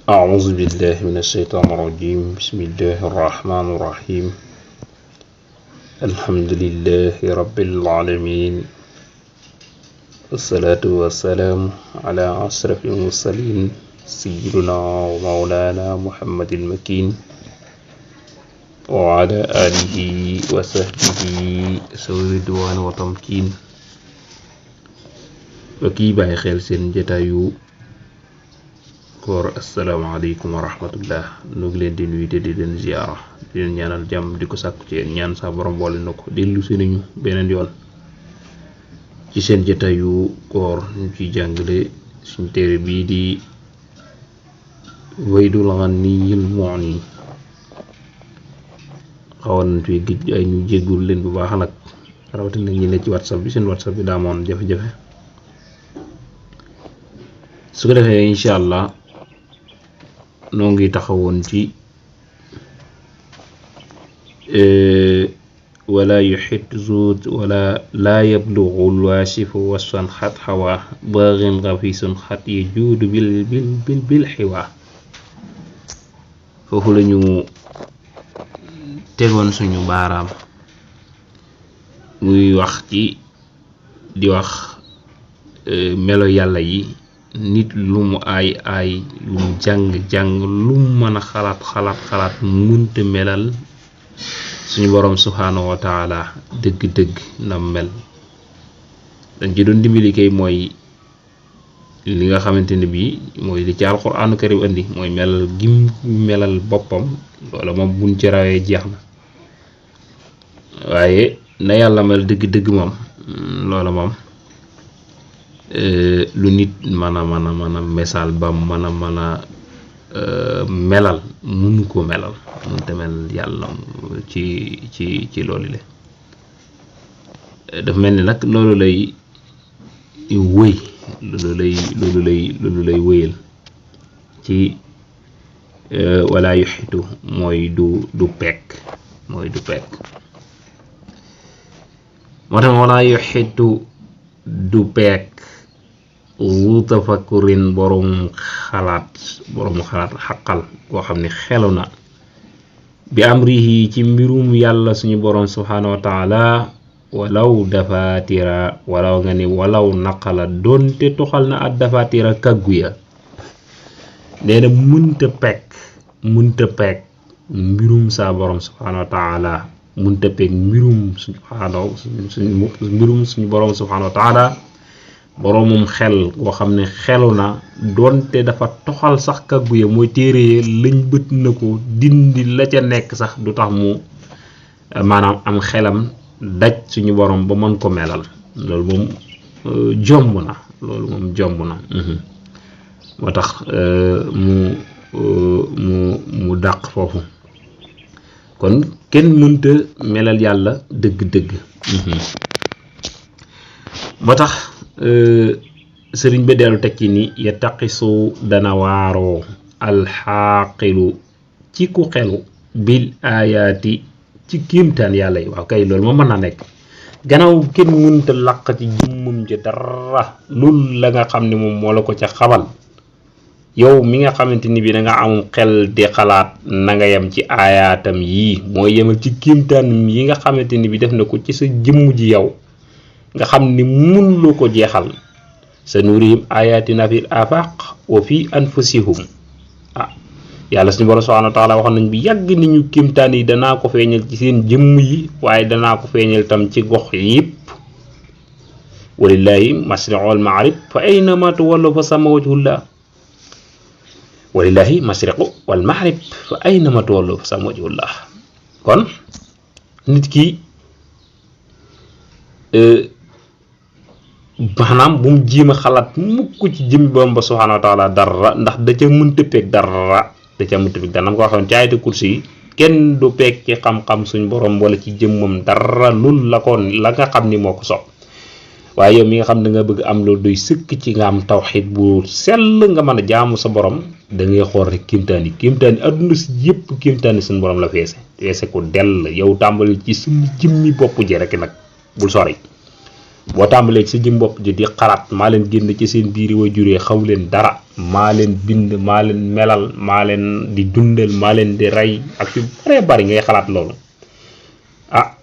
أعوذ بالله من الشيطان الرجيم. بسم الله الرحمن الرحيم. الحمد لله رب العالمين، والصلاة والسلام على أشرف المرسلين سيدنا ومولانا محمد المكين وعلى آله وصحبه ذوي الرضوان والتمكين. وكي باي خيل سين جتايو koor asalaamaaleykum wa rahmatullah. nu ngi leen di nuyu te di leen ziyaara, di leen ñaanal jàmm, di ko sàkku ci yéen ñaan sa borom boole na ko dellu si nañu beneen yoon ci seen jotaayu koor ñu ciy jàngale suñ téere bii di Waydul Ghaniyyil Mu'ni. xawoon nañ fi gëj ay ñu jéggul leen bu baax nag, rawatina ñi ne ci whatsapp bi, seen whatsapp bi daa amoon jafe-jafe. su ko defee incha allah noo ngi taxawoon ci wala yuhit zuut wala laa yablughu lwaasifu wasfan xat xawaa baaxin xafisun xat yajuudu bil xiwaa. foofu la ñu tegoon suñu baaraam, muy wax ci di wax melo yàlla yi. nit lu mu ay lu mu jàng lu mu mën a xalaat munte melal suñu borom subhanahu wa taala dëgg-dëgg na mel. dañ ci doon dimbali kay mooy li nga xamante ne bii mooy li ci alquranu karim andi, mooy melal gim melal boppam. loola moom buñ ci rawee jeex na, waaye na yàlla mel dëgg-dëgg moom loola moom lu nit mën a misaal ba mën a melal mënu ko melal, mënta mel yàlla ci loolu le. dafa mel ni nag loolu lay wëy, loolu lay wëyal ci wala yuxitu mooy du pekk, mooy du pekk. moo tax wala yuxitu du pekk wu tafakkurin borom xalaat xaqal koo xam ne xelu na bi amrihi ci mbirum yàlla suñu borom subhanahu wa taala walaw dafatira, walaw nga ni walaw naqala doonte toxal na at dafatira kaggu ya. nee na munta pekk mbirum sa borom subhanahu wa taala, munta pekk mbirum suñu borom subhanahu wa taala. boromum xel boo xam ne xelu na doonte dafa toxal sax kaggu ya mooy téere ya lañ bët na ko dindi la ca nekk sax du tax mu maanaam am xelam daj suñu borom ba mën ko melal. loolu moom jomb na, moo tax mu dàq foofu. kon kenn mënta melal yàlla dëgg-dëgg. moo tax sëriñ ba dellu teg ci ni yattaqisu dana waaroo alxaaqilu ci ku xelu bil ayaati ci kéemtaan yàlla yi. waaw kay loolu moom mën naa nekk, gannaaw kenn mënta làq ci jëmmam ja dara loolu la nga xam ne moom moo la ko ca xamal. yow mi nga xamante ni bi da nga amum xel di xalaat, na nga yem ci aayaatam yii, mooy yemal ci kéemtaan yi nga xamante ni bi def na ko ci sa jëmm ji yow, nga xam ni mun loo ko jeexal. sa nurihim ayatina fil afaq wa fi anfusihum. yàlla suñu borom subhanahu wa taala waxoon nañ bi yàgg ni ñu kéemtaan yi danaa ko feeñal ci seen jëmm yi, waaye danaa ko feeñal tam ci gox yëpp. walillahi mashriqu wal maghrib fa aynama tuwallu fa sama wajhullah. walillahi mashriqu wal maghrib fa aynama tuwallu fa sama wajhullah. kon nit ki maanaam bu mu jéem a xalaat mukk ci jëmmi borom ba subhanahu wa taala dara, ndax da ca mënta peeg dara, danam ko waxoon ci ayatul kursi yi, kenn du peeg ci xam-xam suñ borom wala ci jëmmam dara lul la nga xam ni moo ko sopp. waaye yow mi nga xam da nga bëgg am loolu doy sëkk ci nga am tawxid bu sell, nga mën a jaamu sa borom, da ngay xool rek kéemtaan yi adduna si yëpp kéemtaan yi suñ borom la feese ko dell. yow tàmbali ci suñu jëmmi bopp ji rek nag bul sori. boo tàmbalee ci sa jëm bopp ji di xalaat maa leen génn ci seen biiri way juree xaw leen dara maa leen bind maa leen melal maa leen di dundal maa leen di rey ak yu bare bari ngay xalaat loolu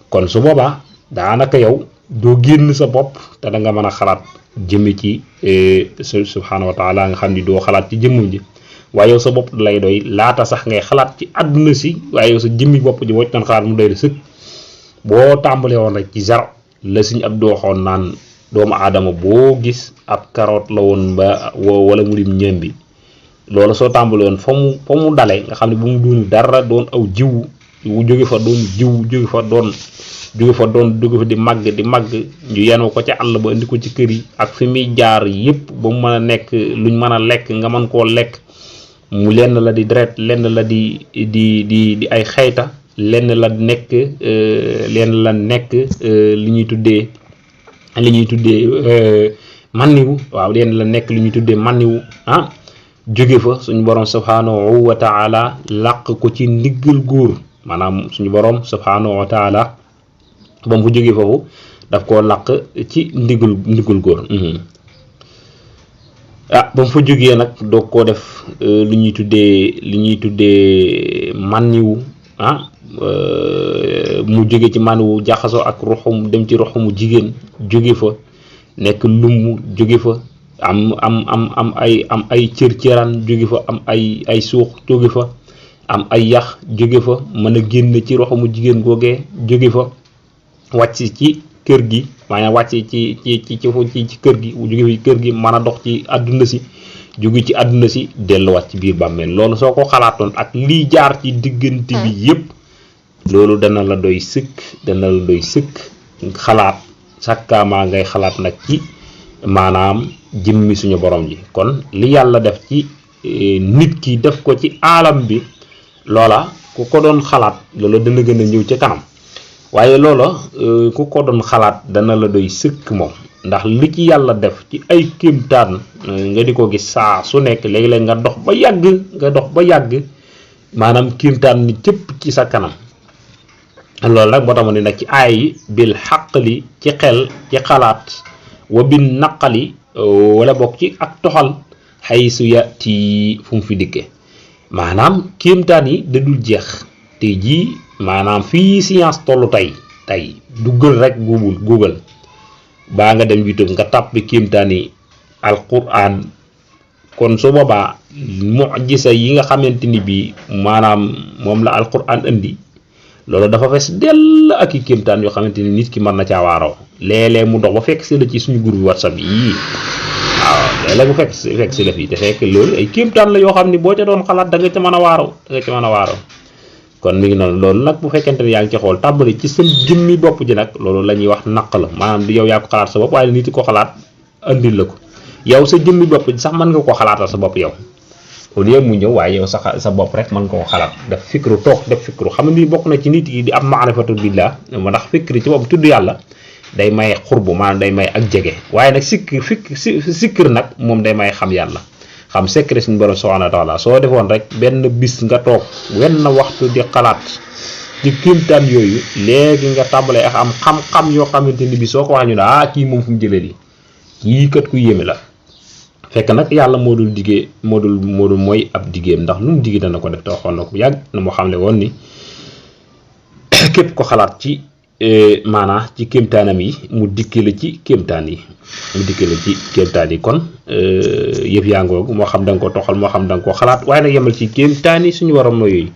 kon su boobaa daanaka yow doo génn sa bopp te da nga mën a xalaat jëme ci subhanahu wa taala nga xam ni doo xalaat ci jëmmum ji waaye yow sa bopp lay doy laata sax ngay xalaat ci àdduna si waaye yow sa jëmmi bopp ji boo ci doon xalaat mu doy la sëkk boo tàmbalee woon rek ci zéro la suñ ab dooxoon naan doomu aadama boo gis ab carotte la woon ba wala mu dim ñëm bi loolu soo tàmbalee woon fa mu dale nga xam ne bu mu doon dara doon aw jiwu wu jóge fa doon jiw jóge fa di màgg ñu yenoo ko ca àll ba indi ko ci kër yi ak fi muy jaar yépp ba mu mën a nekk luñ mën a lekk nga mën koo lekk mu lenn la di deret lenn la di ay xayta lenn la nekk li ñuy tuddee manniwu waaw lenn la nekk li ñuy tuddee manniwu jóge fa suñu borom subhanahu wa taala làq ko ci ndiggal góor maanaam suñu borom subhanahu wa taala ba mu jóge foofu daf koo làq ci ndigul góor ba mu fa jógee nag doog koo def li ñuy tuddee manniwu mu jóge ci manniwu jaxasoo ak ruxum dem ci ruxumu jigéen jóge fa nekk lumm jóge fa am ay cër-cëraan jóge fa am ay suux jóge fa am ay yax jóge fa mën a génn ci ruxumu jigéen googee jóge fa wàcc ci kër gi maanaam wàcc ci kër gi jóge fi kër gi mën a dox ci àdduna si jóge ci àdduna si delluwaat ci biir bàmmeel loolu soo ko xalaatoon ak lii jaar ci diggante bi yépp loolu dana la doy sëkk xalaat sàkkaamaa ngay xalaat nag ci maanaam jëmmi suñu borom ji kon li yàlla def ci nit ki def ko ci aalam bi loola ku ko doon xalaat loola dana gën a ñëw ca kanam waaye loola ku ko doon xalaat dana la doy sëkk moom ndax li ci yàlla def ci ay kéemtaan nga di ko gis saa su nekk léegi-léeg nga dox ba yàgg maanaam kéemtaan ni cëpp ci sa kanam loolu nag moo tax ma ne nag ci aay yi bil xaqli ci xel ci xalaat wa bin naqali wala bokk ci ak toxal xay su yati fu mu fi dikke maanaam kéemtaan yi da dul jeex tey jii maanaam fii science tollu tey duggal rek google baa nga dem YouTube nga tàppi kéemtaan yi alquran kon su boobaa mu'jiza yi nga xamante ni bii maanaam moom la alquran indi loolu dafa fees dell ak i kéemtaan yoo xamante ni nit ki mën na caa waaroo léeg-léeg mu dox ba fekk si la ci suñu groupe WhatsApp yi waaw léeg-léeg bu fekk si la fii te fekk loolu ay kéemtaan la yoo xam ni boo ca doon xalaat da nga ca mën a waaroo kon mi ngi noonu loolu nag bu fekkente ne yaa ngi ci xool tàmbali ci sa jëmmi bopp ji nag loolu la ñuy wax naq la maanaam du yow yaa ko xalaat sa bopp waaye nit ko xalaat andil la ko yow sa jëmmi bopp ji sax mën nga koo xalaatal sa bopp yow au lieu mu ñëw waaye yow sa bopp rek mën nga koo xalaat def fikru xam ni bokk na ci nit yi di am maarifatu billah ma ndax fikri ci bopp tudd yàlla day may xurbu maanaam day may ak jege waaye nag sikkir nag moom day may xam yàlla xam secret suñu borom subhanahu wa taala soo defoon rek benn bis nga toog wenn waxtu di xalaat ci kéemtaan yooyu léegi nga tàmbalee ak am xam-xam yoo xamante ni bi soo ko waxee ñu ne kii moom fu mu jëlee lii kii kat ku yéeme la fekk nag yàlla moo dul mooy ab diggéem ndax lu mu digge dana ko def te waxoon na ko yàgg na moo xam ne woon ni képp ko xalaat ci maanaa ci kéemtaanam yi mu dikki la ci kéemtaan yi kon yëf yaa ngoogu moo xam da nga ko toxal moo xam da nga ko xalaat waaye nag yemal ci kéemtaan yi suñu waram na yooyu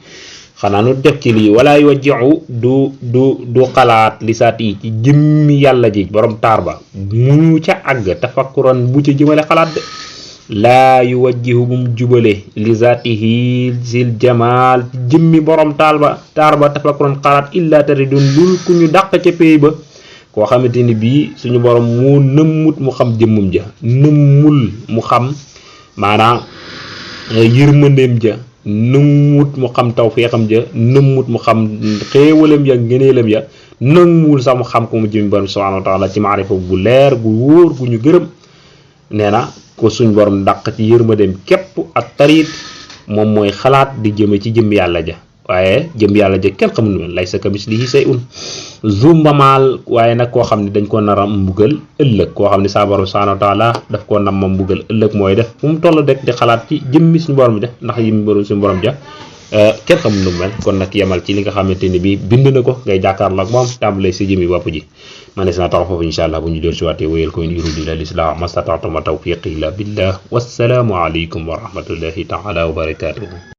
xanaa nu def ci lii wala wajjiu du xalaat li saat yi ci jëmmi yàlla ji borom taar ba mu ca àgg tafakkuran bu ca jëmale xalaat de laa yu wajjihu bu mu jubale li zaatihi sil jamaal jëmmi borom taar ba tafakkuran xalaat illa taridun lul ku ñu dàq ca pay ba koo xamante ni bii suñu borom moo nëmmut mu xam jëmmum ja nëmmul mu xam maanaam yërmandeem ja nëmmut mu xam tawfeexam ja nëmmut mu xam xéewalam ya ngëneelam ya nëmmul sax mu xam ko mu jëmmi borom subhanahu wa taala ci maarifa bu leer gu wóor gu ñu gërëm nee na ko suñ borom dàq ci yërmandeem képp ak tarit moom mooy xalaat di jëme ci jëmm yàlla ja waaye jëm yàlla jëg kenn xamul nu laysa kamislihi shay'un zumbamaal waaye nag koo xam ne dañ ko nar a mbugal ëllëg koo xam ne saa borom subhanahu wa taala daf koo nam ma mbugal ëllëg mooy def fu mu toll rek di xalaat ci jëmmi suñu borom ja ndax yëmmi borom suñu borom ja kenn xamul nu mel kon nag yemal ci li nga xamante ni bii bind na ko ngay jàkkaarloo ak moom tàmbalee si jëmi bopp ji manes naa tax foofu insha allah bu ñu del si waatee wéyal ko in uriidu illa l-islaaha mastata'tu wa ma tawfiiqi illa billah wassalaamu aleykum wa rahmatullahi taala wa barakatuhu